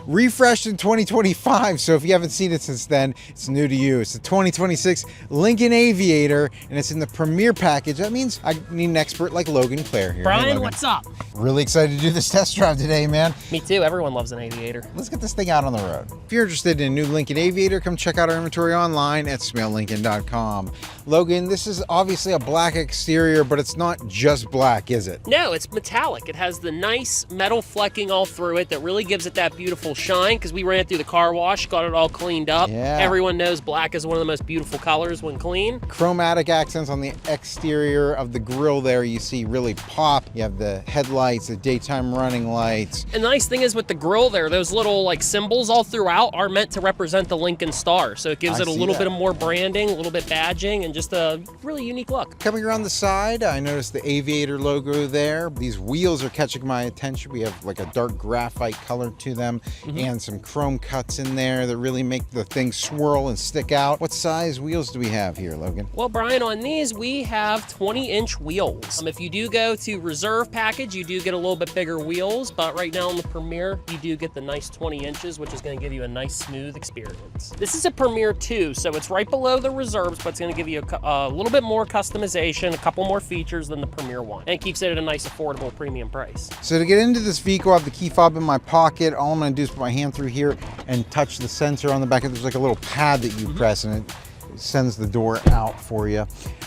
refreshed in 2025. So if you haven't seen it since then, it's new to you. It's the 2026 Lincoln Aviator, and it's in the Premiere package. That means I need an expert like Logan Clare here. Brian, hey, Logan. what's up? Really excited to do this test drive today, man. Me too. Everyone loves an Aviator. Let's get this thing out on the road. If you're interested in a new Lincoln Aviator, come check out our inventory online at smaillincoln.com. Logan, this is obviously a black exterior, but it's not just black, is it? No, it's metallic. It has the nice metal flecking all through it that really gives it that beautiful shine, because we ran it through the car wash, got it all cleaned up. Yeah. Everyone knows black is one of the most beautiful colors when clean. Chromatic accents on the exterior of the grille there you see really pop. You have the headlights, the daytime running lights. And the nice thing is with the grille there, those little like symbols all throughout are meant to represent the Lincoln Star. So it gives it a little bit of more branding, a little bit badging, and just a really unique look. Coming around the side, I noticed the Aviator logo there. These wheels are catching my attention. We have like a dark graphite color to them and some chrome cuts in there that really make the thing swirl and stick out. What size wheels do we have here, Logan? Well, Brian, on these we have 20-inch wheels. If you do go to Reserve package, you do get a little bit bigger wheels, but right now in the Premiere, you do get the nice 20 inches, which is going to give you a nice smooth experience. This is a Premiere II, so it's right below the Reserves, but it's going to give you a little bit more customization, a couple more features than the Premiere one, and it keeps it at a nice affordable premium price. So to get into this vehicle, I have the key fob in my pocket. All I'm going to do is put my hand through here and touch the sensor on the back. There's like a little pad that you press and it sends the door out for you.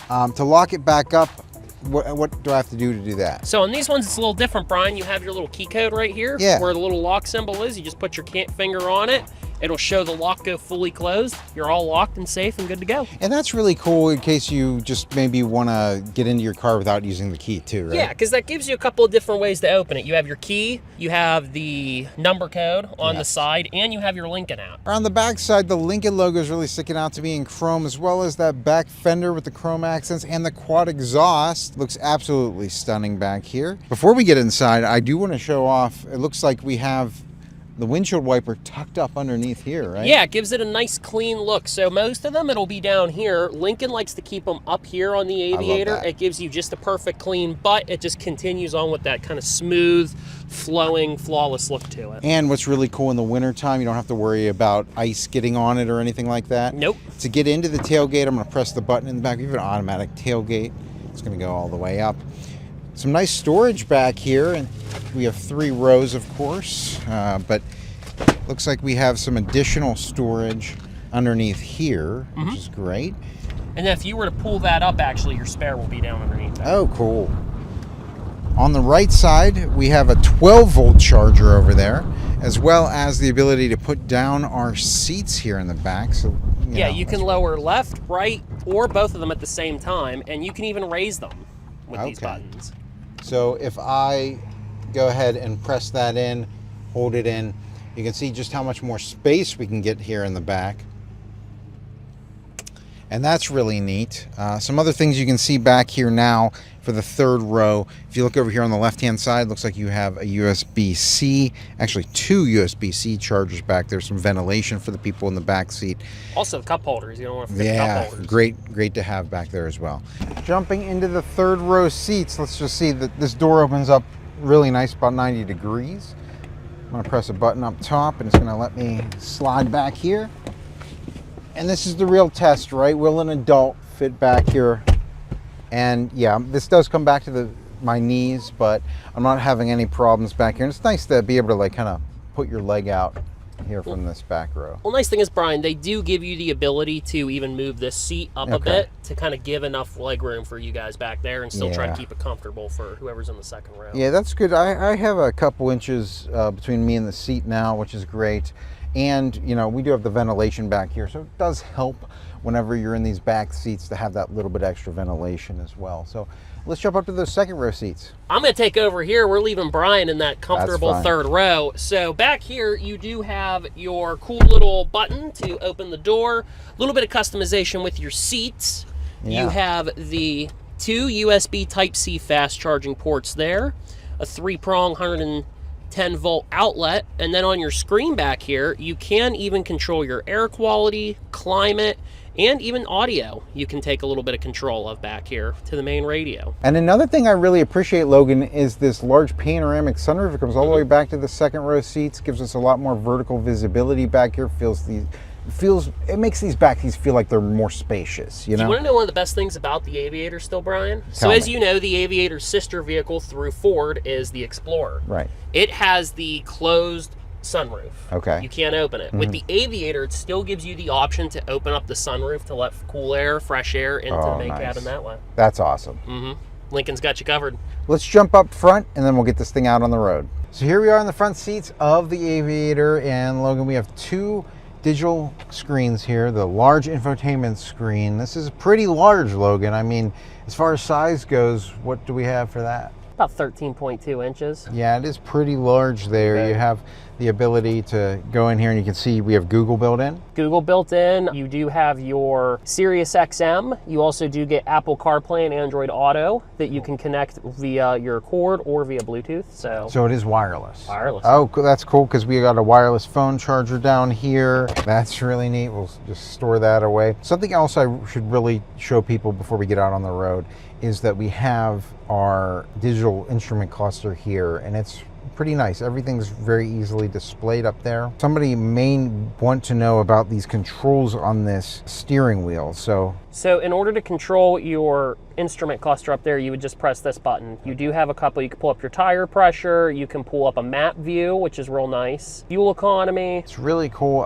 To lock it back up, what do I have to do that? So on these ones, it's a little different, Brian. You have your little key code right here where the little lock symbol is. You just put your finger on it. It'll show the lock go fully closed. You're all locked and safe and good to go. And that's really cool in case you just maybe want to get into your car without using the key too, right? Yeah, because that gives you a couple of different ways to open it. You have your key, you have the number code on the side, and you have your Lincoln app. On the back side, the Lincoln logo is really sticking out to me in chrome, as well as that back fender with the chrome accents and the quad exhaust. Looks absolutely stunning back here. Before we get inside, I do want to show off, it looks like we have the windshield wiper tucked up underneath here, right? Yeah, it gives it a nice clean look. So most of them, it'll be down here. Lincoln likes to keep them up here on the Aviator. It gives you just a perfect clean, but it just continues on with that kind of smooth, flowing, flawless look to it. And what's really cool in the wintertime, you don't have to worry about ice getting on it or anything like that. Nope. To get into the tailgate, I'm going to press the button in the back. We have an automatic tailgate. It's going to go all the way up. Some nice storage back here, and we have 3 rows, of course, but looks like we have some additional storage underneath here, which is great. And then if you were to pull that up, actually, your spare will be down underneath that. Oh, cool. On the right side, we have a 12-volt charger over there, as well as the ability to put down our seats here in the back. So you can lower left, right, or both of them at the same time, and you can even raise them with these buttons. So if I go ahead and press that in, hold it in, you can see just how much more space we can get here in the back. And that's really neat. Some other things you can see back here now for the 3rd row. If you look over here on the left-hand side, looks like you have a USB-C, actually 2 USB-C chargers back there, some ventilation for the people in the back seat. Also cup holders, you don't want to forget cup holders. Great to have back there as well. Jumping into the 3rd row seats, let's just see that this door opens up really nice, about 90 degrees. I'm gonna press a button up top and it's gonna let me slide back here. And this is the real test, right? Will an adult fit back here? And yeah, this does come back to my knees, but I'm not having any problems back here. And it's nice to be able to like kind of put your leg out here from this back row. Well, nice thing is, Brian, they do give you the ability to even move this seat up a bit to kind of give enough leg room for you guys back there and still try to keep it comfortable for whoever's in the 2nd row. Yeah, that's good. I have a couple inches between me and the seat now, which is great. And, you know, we do have the ventilation back here, so it does help whenever you're in these back seats to have that little bit extra ventilation as well. So let's jump up to those 2nd row seats. I'm going to take over here. We're leaving Brian in that comfortable 3rd row. So back here, you do have your cool little button to open the door, a little bit of customization with your seats. You have the 2 USB Type-C fast charging ports there, a 3-prong 10-volt outlet, and then on your screen back here, you can even control your air quality, climate, and even audio. You can take a little bit of control of back here to the main radio. And another thing I really appreciate, Logan, is this large panoramic sunroof. It comes all the way back to the second row seats, gives us a lot more vertical visibility back here. It makes these back seats feel like they're more spacious, you know? You want to know one of the best things about the Aviator still, Brian? So as you know, the Aviator's sister vehicle through Ford is the Explorer. Right. It has the closed sunroof. Okay. You can't open it. With the Aviator, it still gives you the option to open up the sunroof to let cool air, fresh air into the main cabin that way. That's awesome. Lincoln's got you covered. Let's jump up front and then we'll get this thing out on the road. So here we are in the front seats of the Aviator, and Logan, we have two digital screens here, the large infotainment screen. This is pretty large, Logan. I mean, as far as size goes, what do we have for that? About 13.2 inches. Yeah, it is pretty large there. Okay. You have the ability to go in here and you can see we have Google built in. Google built in. You do have your Sirius XM. You also do get Apple CarPlay and Android Auto that you can connect via your cord or via Bluetooth. So it is wireless. Wireless. Oh, that's cool, because we got a wireless phone charger down here. That's really neat. We'll just store that away. Something else I should really show people before we get out on the road is that we have our digital instrument cluster here, and it's pretty nice. Everything's very easily displayed up there. Somebody may want to know about these controls on this steering wheel. So in order to control your instrument cluster up there, you would just press this button. You do have a couple. You can pull up your tire pressure. You can pull up a map view, which is real nice. Fuel economy. It's really cool.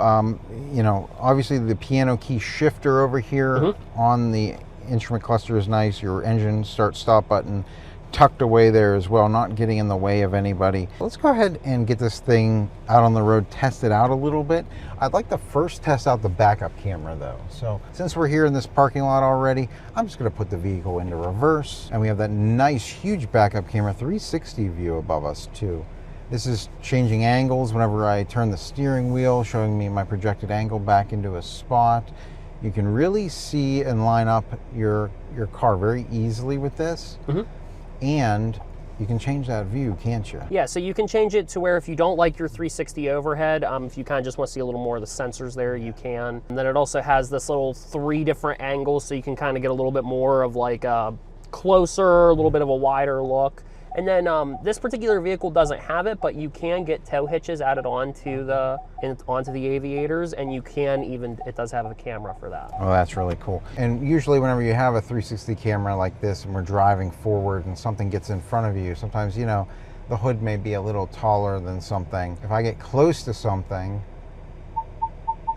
You know, obviously the piano key shifter over here on the instrument cluster is nice. Your engine start stop button tucked away there as well, not getting in the way of anybody. Let's go ahead and get this thing out on the road, test it out a little bit. I'd like to first test out the backup camera though. So since we're here in this parking lot already, I'm just gonna put the vehicle into reverse, and we have that nice huge backup camera, 360 view above us too. This is changing angles whenever I turn the steering wheel, showing me my projected angle back into a spot. You can really see and line up your car very easily with this. And you can change that view, can't you? Yeah, so you can change it to where if you don't like your 360 overhead, if you kind of just want to see a little more of the sensors there, you can. And then it also has this little 3 different angles, so you can kind of get a little bit more of like a closer, a little bit of a wider look. And then this particular vehicle doesn't have it, but you can get tow hitches added onto the Aviators, and you can even, it does have a camera for that. Oh, that's really cool. And usually whenever you have a 360 camera like this and we're driving forward and something gets in front of you, sometimes, you know, the hood may be a little taller than something. If I get close to something,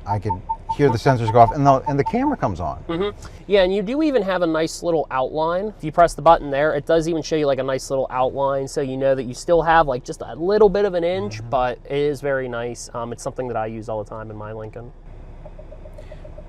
I could hear the sensors go off and the camera comes on. Yeah, and you do even have a nice little outline. If you press the button there, it does even show you like a nice little outline, so you know that you still have like just a little bit of an inch, but it is very nice. It's something that I use all the time in my Lincoln.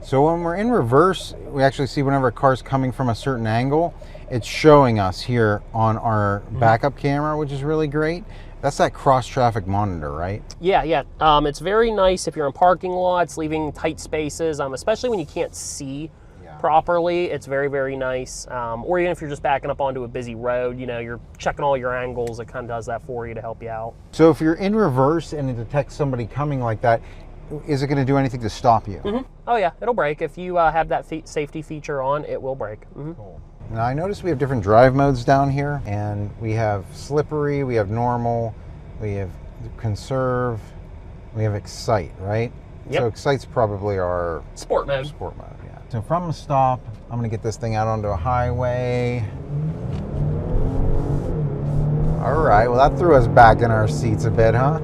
So when we're in reverse, we actually see whenever a car's coming from a certain angle, it's showing us here on our backup camera, which is really great. That's that cross-traffic monitor, right? Yeah. It's very nice if you're in parking lots, leaving tight spaces, especially when you can't see properly. It's very, very nice. Or even if you're just backing up onto a busy road, you know, you're checking all your angles. It kind of does that for you to help you out. So if you're in reverse and it detects somebody coming like that, is it going to do anything to stop you? Oh yeah, it'll brake. If you have that safety feature on, it will brake. Cool. Now I noticed we have different drive modes down here, and we have slippery, we have normal, we have conserve, we have excite, right? Yep. So excite's probably our sport mode. Sport mode, yeah. So from a stop, I'm going to get this thing out onto a highway. All right, well that threw us back in our seats a bit, huh?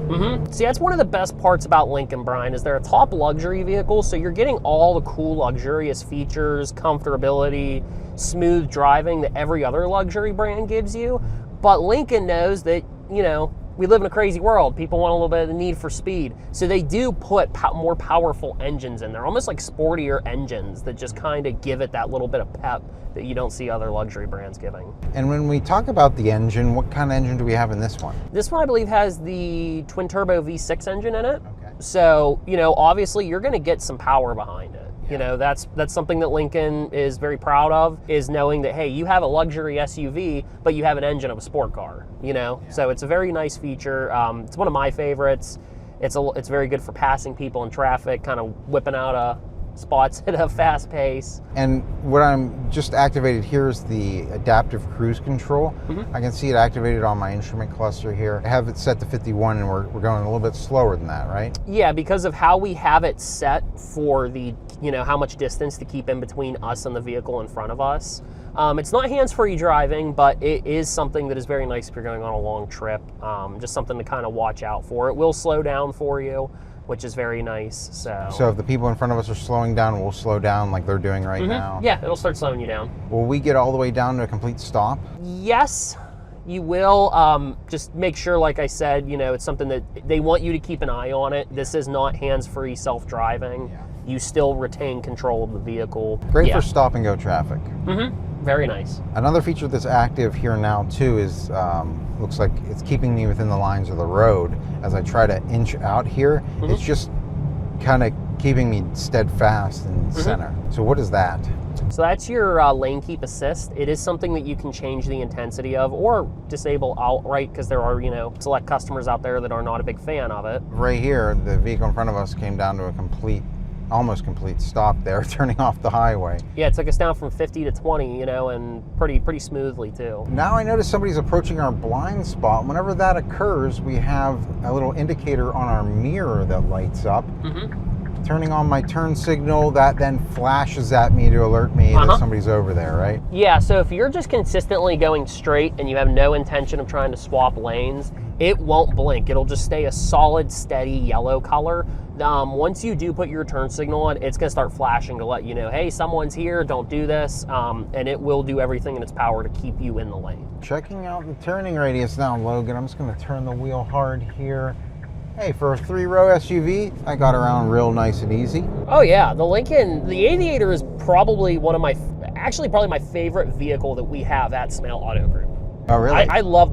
See, that's one of the best parts about Lincoln, Brian, is they're a top luxury vehicle, so you're getting all the cool luxurious features, comfortability, smooth driving that every other luxury brand gives you. But Lincoln knows that, you know, we live in a crazy world. People want a little bit of the need for speed. So they do put more powerful engines in there, almost like sportier engines that just kind of give it that little bit of pep that you don't see other luxury brands giving. And when we talk about the engine, what kind of engine do we have in this one? This one, I believe, has the twin turbo V6 engine in it. Okay. So, you know, obviously you're going to get some power behind it. You know, that's something that Lincoln is very proud of, is knowing that, hey, you have a luxury SUV, but you have an engine of a sport car, you know? Yeah. So it's a very nice feature. It's one of my favorites. It's very good for passing people in traffic, kind of whipping out spots at a fast pace. And what I'm just activated here is the adaptive cruise control. I can see it activated on my instrument cluster here. I have it set to 51 and we're going a little bit slower than that, right? Yeah, because of how we have it set for the, you know, how much distance to keep in between us and the vehicle in front of us. It's not hands-free driving, but it is something that is very nice if you're going on a long trip. Just something to kind of watch out for. It will slow down for you, which is very nice. So if the people in front of us are slowing down, we'll slow down like they're doing right now. Yeah, it'll start slowing you down. Will we get all the way down to a complete stop? Yes, you will. Just make sure, like I said, you know, it's something that they want you to keep an eye on it. This is not hands-free self-driving. Yeah. You still retain control of the vehicle. Great for stop and go traffic. Very nice. Another feature that's active here now too is, looks like it's keeping me within the lines of the road. As I try to inch out here, it's just kind of keeping me steadfast in center. So what is that? So that's your lane keep assist. It is something that you can change the intensity of or disable outright, because there are, you know, select customers out there that are not a big fan of it. Right here, the vehicle in front of us came down to a almost complete stop there, turning off the highway. Yeah, it took us down from 50 to 20, you know, and pretty smoothly too. Now I notice somebody's approaching our blind spot. Whenever that occurs, we have a little indicator on our mirror that lights up. Turning on my turn signal, that then flashes at me to alert me that somebody's over there, right? Yeah, so if you're just consistently going straight and you have no intention of trying to swap lanes, it won't blink. It'll just stay a solid, steady yellow color. Once you do put your turn signal on, it's gonna start flashing to let you know, hey, someone's here, don't do this, and it will do everything in its power to keep you in the lane. Checking out the turning radius now, Logan. I'm just gonna turn the wheel hard here. Hey, for a 3-row SUV, I got around real nice and easy. Oh yeah, the Aviator is probably probably my favorite vehicle that we have at Smail Auto Group. Oh really? I love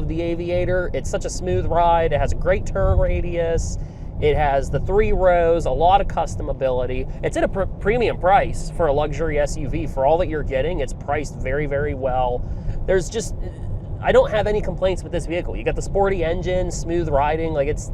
the Aviator. It's such a smooth ride. It has a great turn radius. It has the 3 rows, a lot of customability. It's at a premium price for a luxury SUV. For all that you're getting, it's priced very, very well. I don't have any complaints with this vehicle. You got the sporty engine, smooth riding, like it's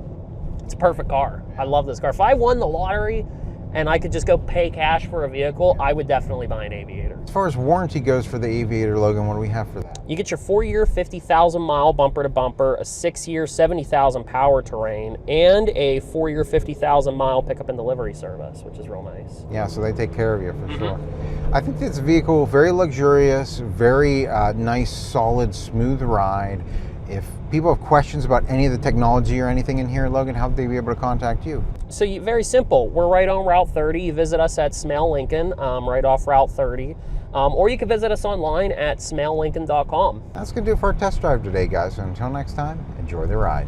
a perfect car. I love this car. If I won the lottery and I could just go pay cash for a vehicle, I would definitely buy an Aviator. As far as warranty goes for the Aviator, Logan, what do we have for that? You get your 4-year, 50,000-mile bumper to bumper, a 6-year, 70,000 power terrain, and a 4-year, 50,000-mile pickup and delivery service, which is real nice. Yeah, so they take care of you for sure. I think this vehicle, very luxurious, very nice, solid, smooth ride. If people have questions about any of the technology or anything in here, Logan, how would they be able to contact you? So very simple. We're right on Route 30. You visit us at Smail Lincoln, right off Route 30. Or you can visit us online at smaillincoln.com. That's going to do it for our test drive today, guys. So until next time, enjoy the ride.